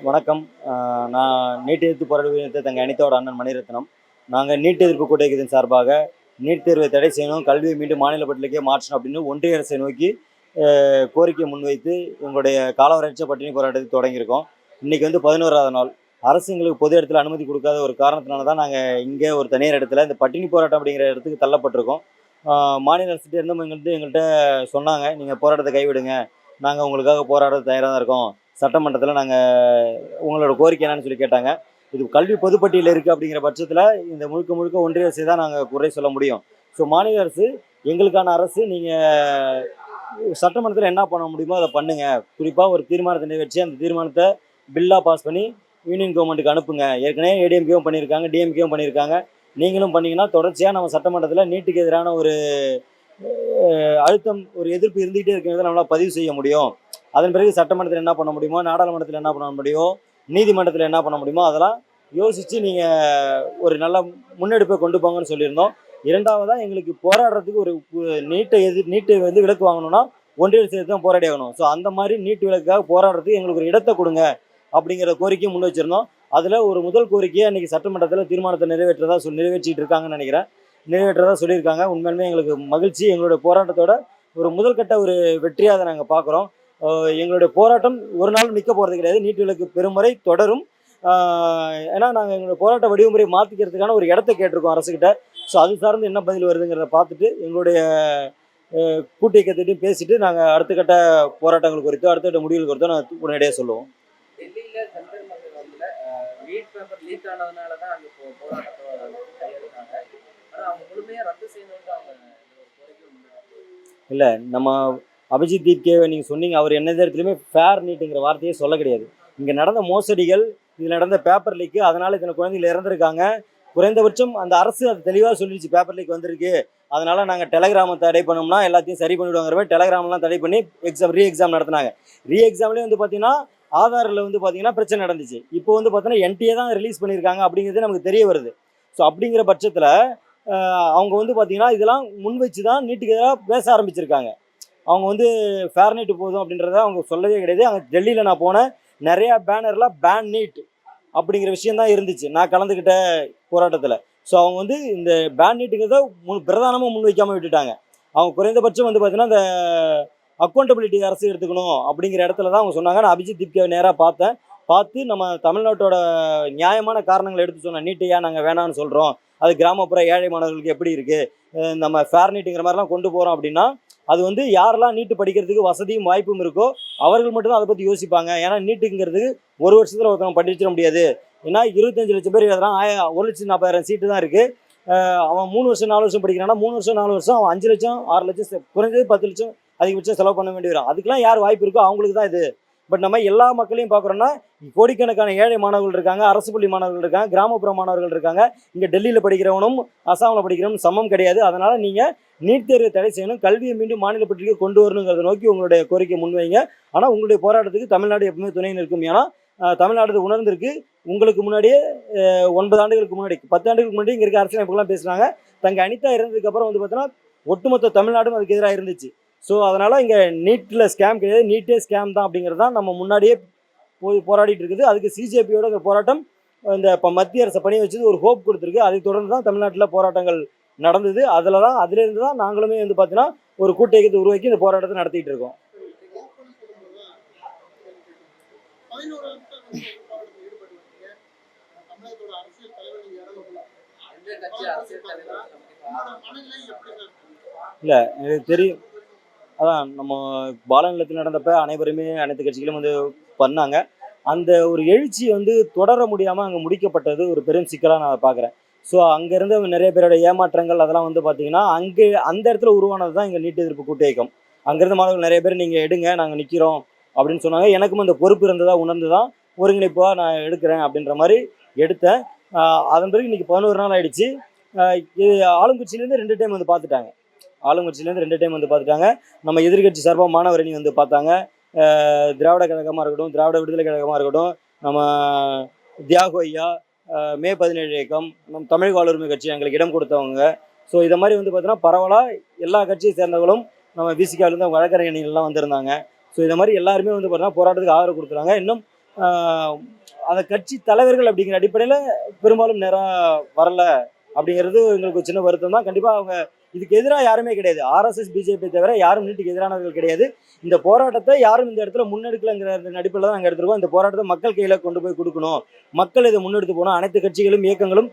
வணக்கம். நான் நீட் எதிர்த்து போராட்ட தங்க அனிதாவோட அண்ணன் மணிரத்னம். நாங்கள் நீட் எதிர்ப்பு கூட்டமைப்பின் சார்பாக நீட் தேர்வை தடை செய்யணும், கல்வியை மீண்டும் மாநில பட்டியலுக்கே மாற்றணும் அப்படின்னு ஒன்றிய அரசை நோக்கி கோரிக்கை முன்வைத்து எங்களுடைய காலவரையற்ற பட்டினி போராட்டத்தை தொடங்கியிருக்கோம். இன்றைக்கி வந்து 11வது நாள். அரசு எங்களுக்கு பொது இடத்துல அனுமதி கொடுக்காத ஒரு காரணத்தினால தான் நாங்கள் இங்கே ஒரு தனியார் இடத்துல இந்த பட்டினி போராட்டம் அப்படிங்கிற இடத்துக்கு தள்ளப்பட்டிருக்கோம். மாநில அரசுகிட்ட இருந்தும் எங்கள்கிட்ட சொன்னாங்க, நீங்கள் போராட்டத்தை கைவிடுங்க, நாங்கள் உங்களுக்காக போராட தயாராக தான் இருக்கோம், சட்டமன்றத்தில் நாங்கள் உங்களோட கோரிக்கை என்னன்னு சொல்லி கேட்டாங்க. இது கல்வி பொதுப்பட்டியலில் இருக்குது அப்படிங்கிற பட்சத்தில் இந்த முழுக்க முழுக்க ஒன்றிய அரசை தான் நாங்கள் குறை சொல்ல முடியும். ஸோ மாநில அரசு எங்களுக்கான அரசு, நீங்கள் சட்டமன்றத்தில் என்ன பண்ண முடியுமோ அதை பண்ணுங்கள். குறிப்பாக ஒரு தீர்மானத்தை நிறைவேற்றி அந்த தீர்மானத்தை பில்லாக பாஸ் பண்ணி யூனியன் கவர்மெண்ட்டுக்கு அனுப்புங்க. ஏற்கனவே ஏடிஎம்கேவும் பண்ணியிருக்காங்க, டிஎம்கேவும் பண்ணியிருக்காங்க. நீங்களும் பண்ணிங்கன்னா தொடர்ச்சியாக நம்ம சட்டமன்றத்தில் நீட்டுக்கு எதிரான ஒரு அழுத்தம், ஒரு எதிர்ப்பு இருந்துகிட்டே இருக்கிறத நம்மளால் பதிவு செய்ய முடியும். அதன் பிறகு சட்டமன்றத்தில் என்ன பண்ண முடியுமோ, நாடாளுமன்றத்தில் என்ன பண்ண முடியுமோ, நீதிமன்றத்தில் என்ன பண்ண முடியுமோ அதெல்லாம் யோசித்து நீங்கள் ஒரு நல்ல முன்னெடுப்பை கொண்டு போங்கன்னு சொல்லியிருந்தோம். இரண்டாவதாக எங்களுக்கு போராடுறதுக்கு ஒரு நீட்டை வந்து விலக்கு வாங்கணும்னா ஒன்றிய அரசு தான் போராடி ஆகணும். ஸோ அந்த மாதிரி நீட் விலக்குக்காக போராடுறதுக்கு எங்களுக்கு ஒரு இடத்தை கொடுங்க அப்படிங்கிற கோரிக்கையை முன் வச்சிருந்தோம். அதில் ஒரு முதல் கோரிக்கையை அன்றைக்கி சட்டமன்றத்தில் தீர்மானத்தை நிறைவேற்றிட்டு இருக்காங்கன்னு நினைக்கிறேன். நிறைவேற்றதாக சொல்லியிருக்காங்க. உண்மையிலுமே எங்களுக்கு மகிழ்ச்சி. எங்களுடைய போராட்டத்தோட ஒரு முதல்கட்ட ஒரு வெற்றியாக அதை நாங்கள் பார்க்குறோம். எங்களுடைய போராட்டம் ஒரு நாள் நிற்க போகிறது கிடையாது. நீட் விலக்கு பெருமுறை தொடரும். ஏன்னா நாங்கள் எங்களுடைய போராட்ட வடிவமுறை மாற்றிக்கிறதுக்கான ஒரு இடத்த கேட்டிருக்கோம் அரசுக்கிட்ட. ஸோ அது சார்ந்து என்ன பதில் வருதுங்கிறத பார்த்துட்டு எங்களுடைய கூட்டு இயக்கத்திட்டையும் பேசிட்டு நாங்கள் அடுத்த கட்ட போராட்டங்கள் குறித்தோ அடுத்த கட்ட முடிவுகள் குறித்தோ நாங்கள் உடனடியாக சொல்லுவோம். இல்லை, நம்ம அபிஜித் தீப்கேவை நீங்கள் சொன்னீங்க. அவர் என்ன இடத்துலையுமே ஃபேர் நீட்டுங்கிற வார்த்தையே சொல்ல கிடையாது. இங்கே நடந்த மோசடிகள், இதில் நடந்த பேப்பர் லீக்கு, அதனால் இத்தனை குழந்தைகள் இறந்துருக்காங்க. குறைந்தபட்சம் அந்த அரசு அது தெளிவாக சொல்லிடுச்சு, பேப்பர் லீக் வந்திருக்கு, அதனால் நாங்கள் டெலகிராமை தடை பண்ணோம்னா எல்லாத்தையும் சரி பண்ணிவிடுவாங்கிற மாதிரி டெலகிராம்லாம் தடை பண்ணி ரீ எக்ஸாம் நடத்தினாங்க. ரீ எக்ஸாம்லேயே வந்து பார்த்தீங்கன்னா ஆதாரில் வந்து பார்த்தீங்கன்னா பிரச்சனை நடந்துச்சு. இப்போ வந்து பார்த்தீங்கன்னா என்டிஏ தான் ரிலீஸ் பண்ணியிருக்காங்க அப்படிங்கிறது நமக்கு தெரிய வருது. ஸோ அப்படிங்கிற பட்சத்தில் அவங்க வந்து பார்த்தீங்கன்னா இதெல்லாம் முன் வச்சு தான் நீட்டுக்கு எதிராக பேச ஆரம்பிச்சிருக்காங்க. அவங்க வந்து ஃபேர் நீட்டு போதும் அப்படின்றத அவங்க சொல்லவே கிடையாது. அங்கே டெல்லியில் நான் போனேன், நிறையா பேனரில் பேன் நீட் அப்படிங்கிற விஷயந்தான் இருந்துச்சு நான் கலந்துக்கிட்ட போராட்டத்தில். ஸோ அவங்க வந்து இந்த பேன் நீட்டுங்கிறத பிரதானமாக முன் வைக்காமல் விட்டுட்டாங்க. அவங்க குறைந்தபட்சம் வந்து பார்த்தீங்கன்னா இந்த அக்கௌண்டபிலிட்டி அரசு எடுத்துக்கணும் அப்படிங்கிற இடத்துல தான் அவங்க சொன்னாங்க. நான் அபிஜித் தீப்கேவை நேராக பார்த்து நம்ம தமிழ்நாட்டோட நியாயமான காரணங்களை எடுத்து சொன்னோம். நீட்டையா நாங்கள் வேணான்னு சொல்கிறோம், அது கிராமப்புற ஏழை மாணவர்களுக்கு எப்படி இருக்குது, நம்ம ஃபேர் நீட்டுங்கிற மாதிரிலாம் கொண்டு போகிறோம் அப்படின்னா அது வந்து யாரெல்லாம் நீட்டு படிக்கிறதுக்கு வசதியும் வாய்ப்பும் இருக்கோ அவர்கள் மட்டும்தான் அதை பற்றி யோசிப்பாங்க. ஏன்னா நீட்டுங்கிறதுக்கு ஒரு வருஷத்தில் ஒருத்தவங்க படிச்சிட முடியாது. ஏன்னா 25 லட்சம் பேர் எழுதுறான், 1,40,000 சீட்டு தான் இருக்குது. அவன் 3 வருஷம் 4 வருஷம் படிக்கிறான்னா 3 வருஷம் 4 வருஷம் அவன் 5 லட்சம் 6 லட்சம் குறைஞ்சது 10 லட்சம் அதிகபட்சம் செலவு பண்ண வேண்டி வரும். அதுக்கெல்லாம் யார் வாய்ப்பு இருக்கோ அவங்களுக்கு தான் இது. பட் நம்ம எல்லா மக்களையும் பார்க்குறோன்னா கோடிக்கணக்கான ஏழை மாணவர்கள் இருக்காங்க, அரசு பள்ளி மாணவர்கள் இருக்காங்க, கிராமப்புற மாணவர்கள் இருக்காங்க. இங்கே டெல்லியில் படிக்கிறவனும் அசாமில் படிக்கிறவனும் சமம் கிடையாது. அதனால் நீங்கள் நீட் தேர்வை தடை செய்யணும், கல்வியை மீண்டும் மாநில பட்டியலுக்கு கொண்டு வரணுங்கிறத நோக்கி உங்களுடைய கோரிக்கை முன்வைங்க. ஆனால் உங்களுடைய போராட்டத்துக்கு தமிழ்நாடு எப்பவுமே துணை நிற்கும். ஏன்னா தமிழ்நாடு உணர்ந்திருக்கு. உங்களுக்கு முன்னாடியே 9 ஆண்டுகளுக்கு முன்னாடி 10 ஆண்டுகளுக்கு முன்னாடி இங்கே இருக்க அரசியலமைப்புலாம் பேசுனாங்க. தங்க அனிதா இருந்ததுக்கப்புறம் வந்து பார்த்தீங்கன்னா ஒட்டுமொத்த தமிழ்நாடும் அதுக்கு எதிராக இருந்துச்சு. ஸோ அதனால் இங்கே நீட்டில் ஸ்கேம் கிடையாது, நீட்டே ஸ்கேம் தான் அப்படிங்கிறது தான் நம்ம முன்னாடியே போராடிட்டு இருக்குது. அதுக்கு சிஜேபியோட இந்த போராட்டம் இந்த இப்போ மத்திய அரசை பணி வச்சது ஒரு ஹோப் கொடுத்துருக்கு. அதை தொடர்ந்து தான் தமிழ்நாட்டில் போராட்டங்கள் நடந்தது. அதிலிருந்து தான் நாங்களுமே வந்து பார்த்தீங்கன்னா ஒரு கூட்டு இயக்கத்தை உருவாக்கி இந்த போராட்டத்தை நடத்திட்டு இருக்கோம். இல்லை, எனக்கு தெரியும். அதான் நம்ம பாலநிலத்தில் நடந்தப்ப அனைத்து கட்சிகளும் வந்து பண்ணாங்க. அந்த ஒரு எழுச்சி வந்து தொடர முடியாமல் அங்கே முடிக்கப்பட்டது ஒரு பெரும் சிக்கலாக நான் பார்க்குறேன். ஸோ அங்கே இருந்த நிறைய பேரோட ஏமாற்றங்கள் அதெல்லாம் வந்து பார்த்திங்கன்னா அந்த இடத்துல உருவானது தான் எங்கள் நீட் எதிர்ப்பு கூட்டு இயக்கம். அங்கேருந்த மாணவர்கள் நிறைய பேர் நீங்கள் எடுங்க, நாங்கள் நிற்கிறோம் அப்படின்னு சொன்னாங்க. எனக்கும் அந்த பொறுப்பு இருந்ததாக உணர்ந்து தான் ஒருங்கிணைப்பாக நான் எடுக்கிறேன் அப்படின்ற மாதிரி எடுத்தேன். அதன் பிறகு இன்றைக்கி 11 நாள் ஆகிடுச்சு. ஆளுங்கட்சியிலேருந்து 2 டைம் வந்து பார்த்துட்டாங்க. நம்ம எதிர்கட்சி சார்பாக மாணவரணி வந்து பார்த்தாங்க. திராவிட கழகமாக இருக்கட்டும், திராவிட விடுதலை கழகமாக இருக்கட்டும், நம்ம தியாகு ஐயா, மே 17 இயக்கம், நம்ம தமிழ் வாழ்வுரிமை கட்சி எங்களுக்கு இடம் கொடுத்தவங்க. ஸோ இதை மாதிரி வந்து பார்த்தீங்கன்னா பரவலாக எல்லா கட்சியை சேர்ந்தவங்களும் நம்ம விசிகாவிலேருந்து அவங்க வழக்கறிஞர்கள்லாம் வந்திருந்தாங்க. ஸோ இதை மாதிரி எல்லாருமே வந்து பார்த்தீங்கன்னா போராட்டத்துக்கு ஆதரவு கொடுத்துறாங்க. இன்னும் அந்த கட்சி தலைவர்கள் அப்படிங்கிற அடிப்படையில் பெரும்பாலும் நேராக வரல அப்படிங்கிறது எங்களுக்கு ஒரு சின்ன வருத்தம் தான். கண்டிப்பாக அவங்க இதுக்கு எதிராக யாருமே கிடையாது. ஆர்எஸ்எஸ் பிஜேபி தவிர யாரும் நீட்டுக்கு எதிரானவர்கள் கிடையாது. இந்த போராட்டத்தை யாரும் இந்த இடத்துல முன்னெடுக்கலைங்கிற அடிப்படையில் தான் நாங்கள் எடுத்துருக்கோம். இந்த போராட்டத்தை மக்கள் கையில் கொண்டு போய் கொடுக்கணும், மக்கள் இதை முன்னெடுத்து போகணும். அனைத்து கட்சிகளும் இயக்கங்களும்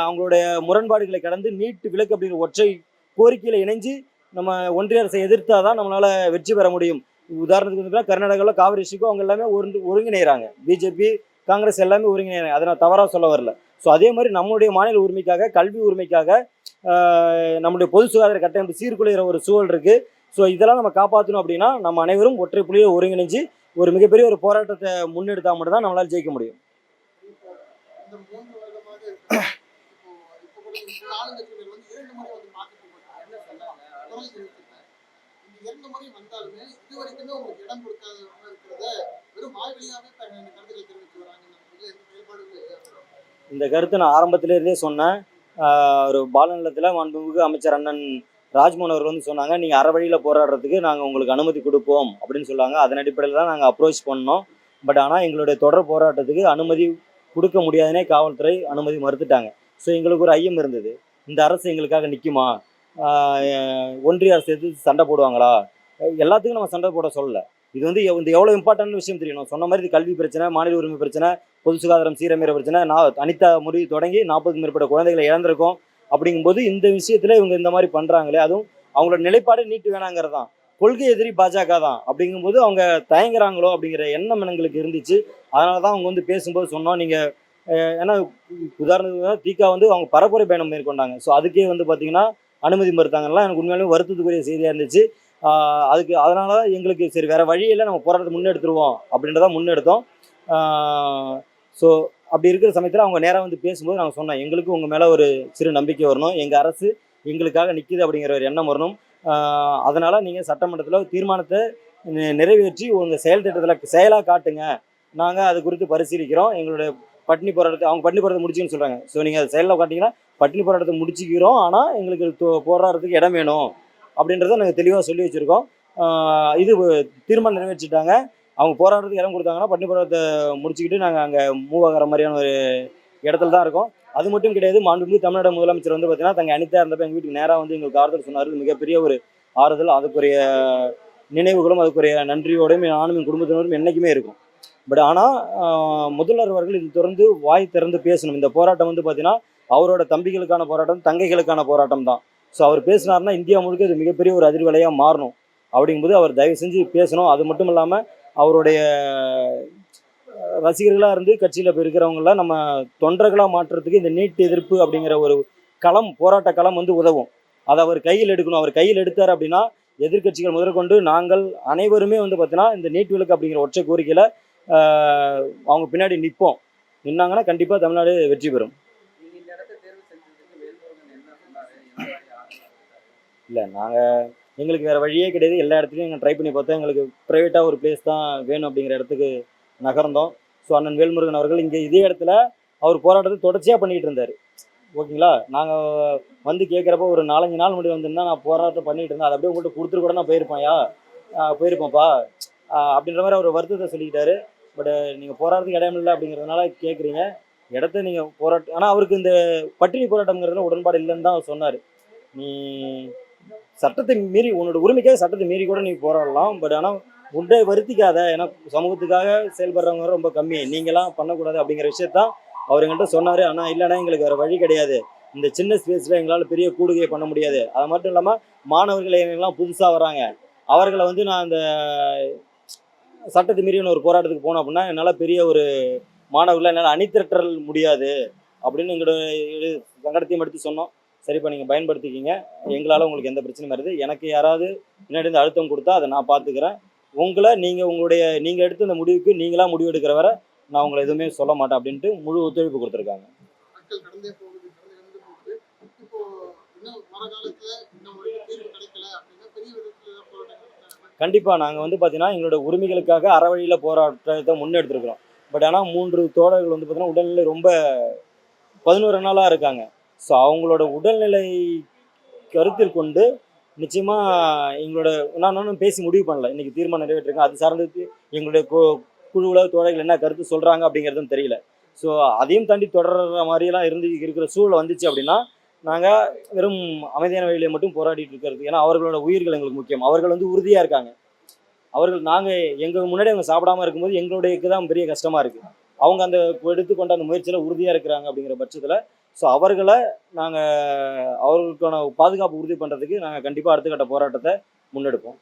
அவங்களுடைய முரண்பாடுகளை கடந்து நீட்டு விலக்கு அப்படிங்கிற ஒற்றை கோரிக்கையில் இணைஞ்சு நம்ம ஒன்றிய அரசை எதிர்த்தா தான் நம்மளால் வெற்றி பெற முடியும். உதாரணத்துக்கு வந்து கர்நாடகாவில் காவிரி இஷ்யூக்கும் அவங்க எல்லாமே ஒருங்கிணைகிறாங்க. பிஜேபி காங்கிரஸ் எல்லாமே ஒருங்கிணைகிறாங்க. அதை நான் தவறாக சொல்ல வரல. ஸோ அதே மாதிரி நம்மளுடைய மாநில உரிமைக்காக, கல்வி உரிமைக்காக, நம்முடைய பொது சுகாதார கட்டமைப்பு சீர்குலைகிற ஒரு சூழல் இருக்குது. ஸோ இதெல்லாம் நம்ம காப்பாற்றணும் அப்படின்னா நம்ம அனைவரும் ஒற்றை புள்ளியை ஒருங்கிணைஞ்சு ஒரு மிகப்பெரிய ஒரு போராட்டத்தை முன்னெடுத்தால் மட்டும்தான் நம்மளால் ஜெயிக்க முடியும். இந்த கருத்தை நான் ஆரம்பத்திலேருந்தே சொன்னேன். ஒரு பாலநலத்தில் மாண்புமிகு அமைச்சர் அண்ணன் ராஜ்மோகன் அவர்கள் வந்து சொன்னாங்க, நீங்கள் அற வழியில் போராடுறதுக்கு நாங்கள் உங்களுக்கு அனுமதி கொடுப்போம் அப்படின்னு சொன்னாங்க. அதன் அடிப்படையில் தான் நாங்கள் அப்ரோச் பண்ணோம். பட் ஆனால் எங்களுடைய தொடர் போராட்டத்துக்கு அனுமதி கொடுக்க முடியாதுன்னே காவல்துறை அனுமதி மறுத்துட்டாங்க. ஸோ எங்களுக்கு ஒரு ஐயம் இருந்தது, இந்த அரசு எங்களுக்காக நிற்குமா, ஒன்றிய அரசு எதிர்த்து சண்டை போடுவாங்களா? எல்லாத்துக்கும் நம்ம சண்டை போட சொல்லலை. இது வந்து எவ்வளோ இம்பார்ட்டன்ட் விஷயம் தெரியணும். சொன்ன மாதிரி இது கல்வி பிரச்சனை, மாநில உரிமை பிரச்சனை, பொது சுகாதாரம் சீரமைற பிரச்சனை. அனிதா முடி தொடங்கி 40க்கும் மேற்பட்ட குழந்தைகளை இழந்திருக்கோம். அப்படிங்கும்போது இந்த விஷயத்தில் இவங்க இந்த மாதிரி பண்ணுறாங்களே, அதுவும் அவங்களோட நிலைப்பாடு நீட்டு வேணாங்கிறது தான், கொள்கை எதிரி பாஜக தான். அப்படிங்கும்போது அவங்க தயங்குறாங்களோ அப்படிங்கிற எண்ணம் எங்களுக்கு இருந்துச்சு. அதனால தான் அவங்க வந்து பேசும்போது சொன்னோம், நீங்கள் ஏன்னா உதாரணத்துக்கு தீகா வந்து அவங்க பரப்புரை பயணம் மேற்கொண்டாங்க. ஸோ அதுக்கே வந்து பார்த்தீங்கன்னா அனுமதி மறுத்தாங்கலாம். எனக்கு உண்மையாலுமே வருத்தத்துக்குரிய செய்தியாக இருந்துச்சு. அதுக்கு அதனால தான் எங்களுக்கு சரி வேறு வழியில் நம்ம போராட்டத்தை முன்னெடுத்துருவோம் அப்படின்றதான் முன்னெடுத்தோம். ஸோ அப்படி இருக்கிற சமயத்தில் அவங்க நேராக வந்து பேசும்போது நாங்கள் சொன்னோம், எங்களுக்கு உங்கள் மேலே ஒரு சிறு நம்பிக்கை வரணும், எங்கள் அரசு எங்களுக்காக நிற்கிது அப்படிங்கிற ஒரு எண்ணம் வரணும். அதனால் நீங்கள் சட்டமன்றத்தில் தீர்மானத்தை நிறைவேற்றி உங்கள் செயல் திட்டத்தில் செயலாக காட்டுங்க, நாங்கள் அது குறித்து பரிசீலிக்கிறோம். எங்களுடைய பட்டினி போராட்டத்தை அவங்க பட்டினி போராட்டத்தை முடிச்சுன்னு சொல்கிறாங்க. ஸோ நீங்கள் அதை செயலில் காட்டிங்கன்னா பட்டினி போராட்டத்தை முடிச்சுக்கிறோம், ஆனால் எங்களுக்கு போராடுறதுக்கு இடம் வேணும் அப்படின்றத நாங்கள் தெளிவாக சொல்லி வச்சுருக்கோம். இது தீர்மானம் நிறைவேற்றிட்டாங்க. அவங்க போராடுறதுக்கு இடம் கொடுத்தாங்கன்னா பட்டினி போராட்டத்தை முடிச்சுக்கிட்டு நாங்கள் அங்கே மூவ் ஆகிற மாதிரியான ஒரு இடத்துல தான் இருக்கோம். அது மட்டும் கிடையாது, மாண்புமிகு தமிழ்நாடு முதலமைச்சர் வந்து பார்த்தீங்கன்னா தங்க அனிதா இருந்தப்போ எங்கள் வீட்டுக்கு நேராக வந்து எங்களுக்கு ஆறுதல் சொன்னார். மிகப்பெரிய ஒரு ஆறுதல், அதுக்குரிய நினைவுகளும் அதுக்குரிய நன்றியோடையும் நானும் என் குடும்பத்தினரும் என்றைக்குமே இருக்கும். பட் ஆனால் முதல்வர் அவர்கள் இது தொடர்ந்து வாய் திறந்து பேசணும். இந்த போராட்டம் வந்து பார்த்தீங்கன்னா அவரோட தம்பிகளுக்கான போராட்டம், தங்கைகளுக்கான போராட்டம் தான். ஸோ அவர் பேசினார்னா இந்தியா முழுக்க இது மிகப்பெரிய ஒரு அதிர்வலையாக மாறணும். அப்படிங்கும்போது அவர் தயவு செஞ்சு பேசணும். அது மட்டும் இல்லாமல் அவருடைய ரசிகர்களாக இருந்து கட்சியில் இப்போ இருக்கிறவங்களாம் நம்ம தொண்டர்களாக மாற்றுறதுக்கு இந்த நீட் எதிர்ப்பு அப்படிங்கிற ஒரு களம், போராட்ட களம் வந்து உதவும். அதை அவர் கையில் எடுக்கணும். அவர் கையில் எடுத்தார் அப்படின்னா எதிர்கட்சிகள் முதற்கொண்டு நாங்கள் அனைவருமே வந்து பார்த்தீங்கன்னா இந்த நீட் விலக்கு அப்படிங்கிற ஒற்றை கோரிக்கையில் அவங்க பின்னாடி நிற்போம். நின்னாங்கன்னா கண்டிப்பாக தமிழ்நாடு வெற்றி பெறும். இல்லை, எங்களுக்கு வேறு வழியே கிடையாது. எல்லா இடத்துலையும் எங்கள் ட்ரை பண்ணி பார்த்தோம். எங்களுக்கு ப்ரைவேட்டாக ஒரு பிளேஸ் தான் வேணும் அப்படிங்கிற இடத்துக்கு நகர்ந்தோம். ஸோ அண்ணன் வேல்முருகன் அவர்கள் இங்கே இதே இடத்துல அவர் போராட்டத்தை தொடர்ச்சியாக பண்ணிகிட்டு இருந்தார். ஓகேங்களா, நாங்கள் வந்து கேட்குறப்ப ஒரு 4-5 நாள் முன்னாடி வந்திருந்தா நான் போராட்டம் பண்ணிகிட்டு இருந்தேன், அதை அப்படியே உங்கள்கிட்ட கொடுத்துட்டு கூட நான் போயிருப்பேன்ப்பா அப்படின்ற மாதிரி அவர் வருத்தத்தை சொல்லிக்கிட்டாரு. பட் நீங்கள் போராட்டத்துக்கு இடம் இல்லை அப்படிங்கிறதுனால கேட்குறீங்க, இடத்த நீங்கள் போராட்டம். ஆனால் அவருக்கு இந்த பட்டினி போராட்டங்கிறதுல உடன்பாடு இல்லைன்னு தான் அவர் சொன்னார். நீ சட்டத்தை மீறி உன்னோட உரிமைக்காக சட்டத்தை மீறி கூட நீ போராடலாம், பட் ஆனால் உன்னை வருத்திக்காத, ஏன்னா சமூகத்துக்காக செயல்படுறவங்க ரொம்ப கம்மி, நீங்களாம் பண்ணக்கூடாது அப்படிங்கிற விஷயத்தான் அவர் எங்கள்கிட்ட சொன்னார். ஆனால் இல்லைன்னா எங்களுக்கு வேறு வழி கிடையாது, இந்த சின்ன ஸ்பேஸில் எங்களால் பெரிய கூடுகையை பண்ண முடியாது. அது மட்டும் இல்லாமல் மாணவர்கள் எங்கெல்லாம் புதுசாக வராங்க அவர்களை வந்து நான் அந்த சட்டத்தை மீறின ஒரு போராட்டத்துக்கு போனோம் அப்படின்னா என்னால் பெரிய ஒரு மாணவர்களை என்னால் அணிதிரட்டல் முடியாது அப்படின்னு எங்களோட சங்கடத்தையும் எடுத்து சொன்னோம். சரிப்பா, நீங்கள் பயன்படுத்திக்கிங்க, எங்களால் உங்களுக்கு எந்த பிரச்சனையும் வருது, எனக்கு யாராவது பின்னாடி இருந்து அழுத்தம் கொடுத்தா அதை நான் பார்த்துக்கிறேன், உங்களை நீங்கள் எடுத்த அந்த முடிவுக்கு நீங்களாக முடிவு எடுக்கிற வரை நான் உங்களை எதுவுமே சொல்ல மாட்டேன் அப்படின்ட்டு முழு ஒத்துழைப்பு கொடுத்துருக்காங்க. கண்டிப்பாக நாங்கள் வந்து பார்த்தீங்கன்னா எங்களோட உரிமைகளுக்காக அறவழியில் போராட்டத்தை முன்னெடுத்துருக்குறோம். பட் ஆனால் 3 தோழர்கள் வந்து பார்த்தீங்கன்னா உடல்நிலை ரொம்ப 11 நாளாக இருக்காங்க. ஸோ அவங்களோட உடல்நிலை கருத்தில் கொண்டு நிச்சயமாக எங்களோட நான் பேசி முடிவு பண்ணல, இன்றைக்கி தீர்மானம் நிறைவேற்றிருக்கேன். அது சார்ந்து எங்களுடைய குழுவில் தோழர்கள் என்ன கருத்து சொல்கிறாங்க அப்படிங்கிறதும் தெரியல. ஸோ அதையும் தாண்டி தொடர்ற மாதிரியெல்லாம் இருக்கிற சூழல் வந்துச்சு அப்படின்னா நாங்கள் வெறும் அமைதியான வழியில மட்டும் போராடிட்டு இருக்கிறது. ஏன்னா அவர்களோட உயிர்கள் எங்களுக்கு முக்கியம். அவர்கள் வந்து உறுதியாக இருக்காங்க. நாங்கள் எங்கள் முன்னாடி அவங்க சாப்பிடாம இருக்கும்போது எங்களுடையக்கு தான் பெரிய கஷ்டமாக இருக்குது. அவங்க அந்த எடுத்துக்கொண்ட அந்த முயற்சியில் உறுதியாக இருக்கிறாங்க அப்படிங்கிற பட்சத்தில் ஸோ அவர்களை நாங்கள் அவர்களுக்கான பாதுகாப்பு உறுதி பண்ணுறதுக்கு நாங்கள் கண்டிப்பாக அடுத்த கட்ட போராட்டத்தை முன்னெடுப்போம்.